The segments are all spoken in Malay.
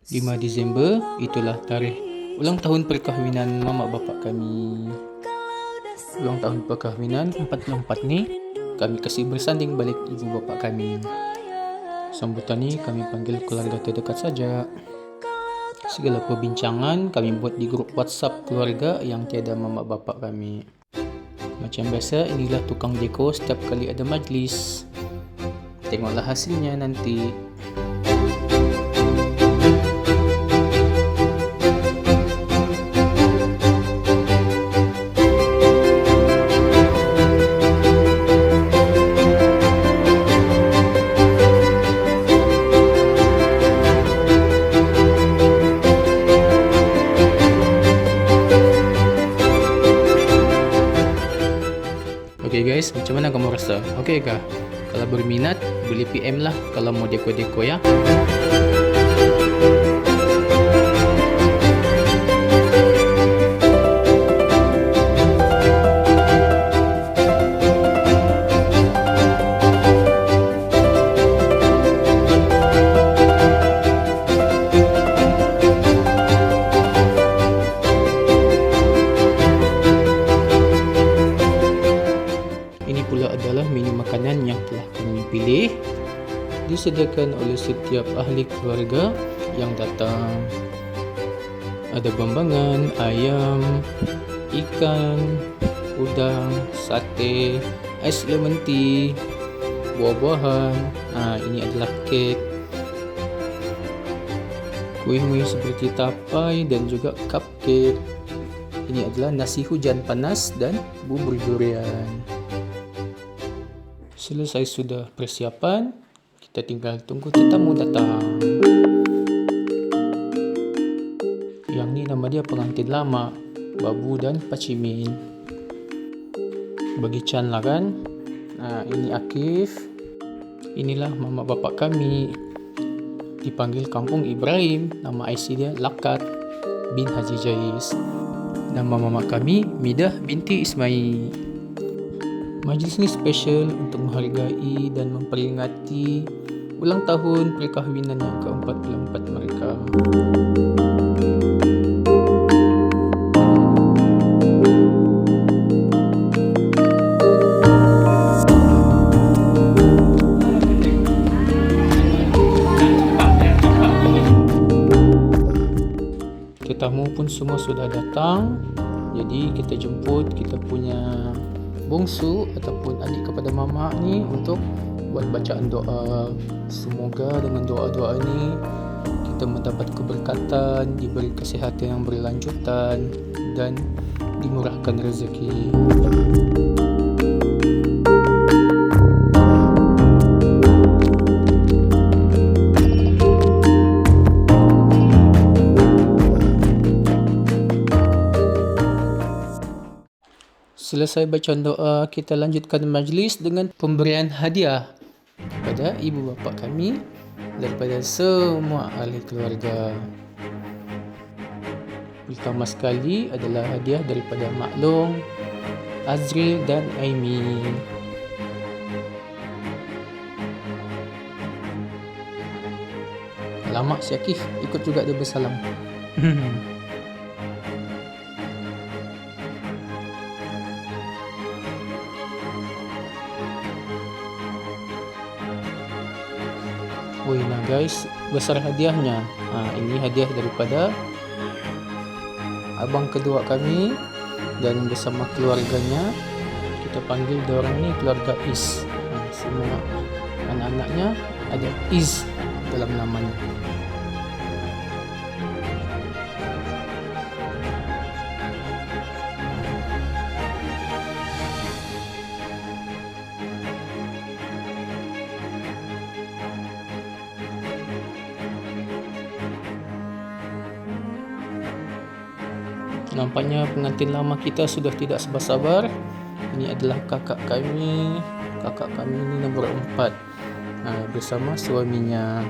5 Disember, itulah tarikh ulang tahun perkahwinan mama bapak kami. Ulang tahun perkahwinan 44 ni, kami kasih bersanding balik ibu bapak kami. Sambutan ni kami panggil keluarga terdekat saja. Segala perbincangan kami buat di grup WhatsApp keluarga yang tiada mama bapak kami. Macam biasa, inilah tukang dekor setiap kali ada majlis. Tengoklah hasilnya nanti. Okay guys, macam mana kamu rasa? Okay kah? Kalau berminat, boleh PM lah kalau mau deko-deko ya. Ini pula adalah menu makanan yang telah kami pilih. Disediakan oleh setiap ahli keluarga yang datang. Ada bambangan, ayam, ikan, udang, sate, ais lemon tea, buah-buahan. Ini adalah kek, kuih-kuih seperti tapai dan juga cupcake. Ini adalah nasi hujan panas dan bubur durian. Selesai sudah persiapan, kita tinggal tunggu tetamu datang. Yang ni nama dia pengantin lama, Babu dan Pacimin. Bagi Chan lah kan. Ini Akif. Inilah mama bapak kami. Dipanggil Kampung Ibrahim. Nama IC dia Lakat bin Haji Jais. Nama mama kami Midah binti Ismail. Majlis ini spesial untuk menghargai dan memperingati ulang tahun perkahwinan yang ke-44 mereka. Tetamu pun semua sudah datang, jadi kita jemput kita punya bongsu ataupun adik kepada mama ni untuk buat bacaan doa. Semoga dengan doa-doa ni kita mendapat keberkatan, diberi kesihatan yang berlanjutan dan dimurahkan rezeki. Selesai bacaan doa, kita lanjutkan majlis dengan pemberian hadiah kepada ibu bapa kami daripada semua ahli keluarga. Pertama sekali adalah hadiah daripada Mak Long, Azril dan Amy. Alamak, si Akif ikut juga dia bersalam. Nah guys, besar hadiahnya. Ini hadiah daripada abang kedua kami dan bersama keluarganya. Kita panggil diorang ni keluarga Is. Semua anak-anaknya ada Is dalam namanya. Nampaknya pengantin lama kita sudah tidak sabar-sabar. Ini adalah kakak kami. Kakak kami ini nombor 4 bersama suaminya.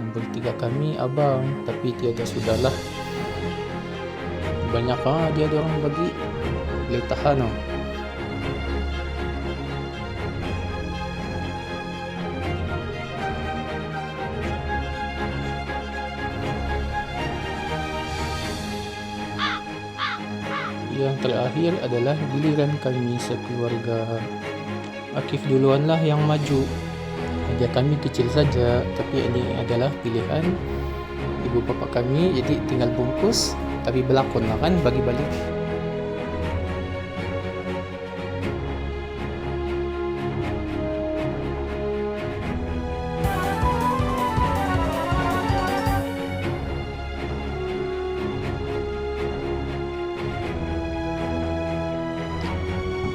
Nombor 3 kami abang, tapi tiada sudahlah. Banyak dia ada orang bagi. Boleh tahan . yang terakhir adalah giliran kami sekeluarga. Akif duluan lah yang maju. Hadiah kami kecil saja, tapi ini adalah pilihan ibu bapa kami, jadi tinggal bungkus, tapi berlakon lah kan bagi balik.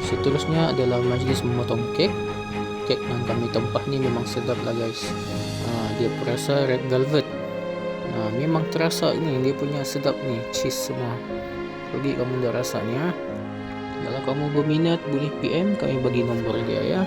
Seterusnya adalah majlis memotong kek. Kek yang kami tempah ni memang sedap lah guys. Dia perasa red velvet. Memang terasa ni, dia punya sedap ni, cheese semua. Jadi kamu dah rasa ni ya. Kalau kamu berminat boleh PM, kami bagi nombor dia ya.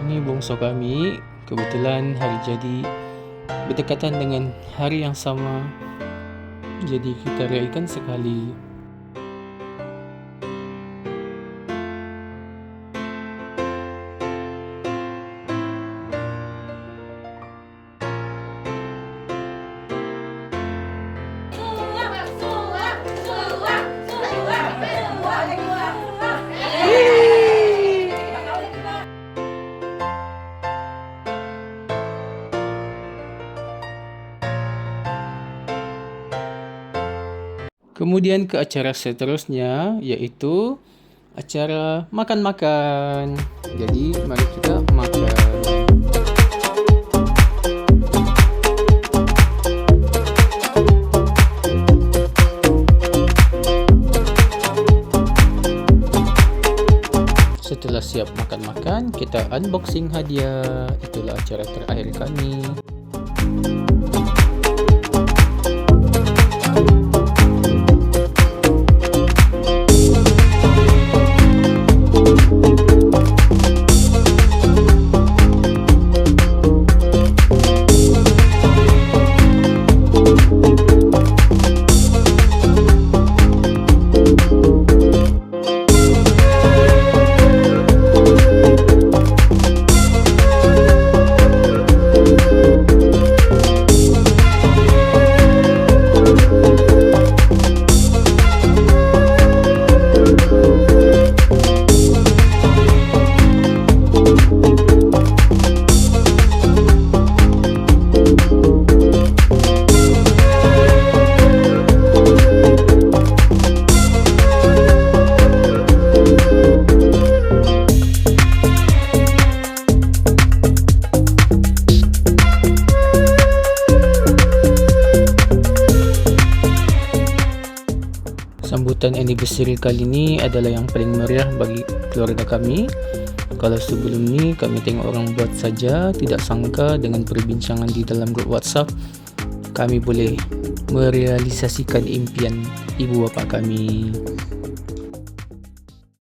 Ini bongso kami, kebetulan hari jadi berdekatan dengan hari yang sama, jadi kita raikan sekali. Kemudian ke acara seterusnya, iaitu acara makan-makan. Jadi mari kita makan. Setelah siap makan-makan, kita unboxing hadiah. Itulah acara terakhir kami. Sambutan anniversary kali ini adalah yang paling meriah bagi keluarga kami. Kalau sebelum ni kami tengok orang buat saja, tidak sangka dengan perbincangan di dalam grup WhatsApp kami boleh merealisasikan impian ibu bapa kami.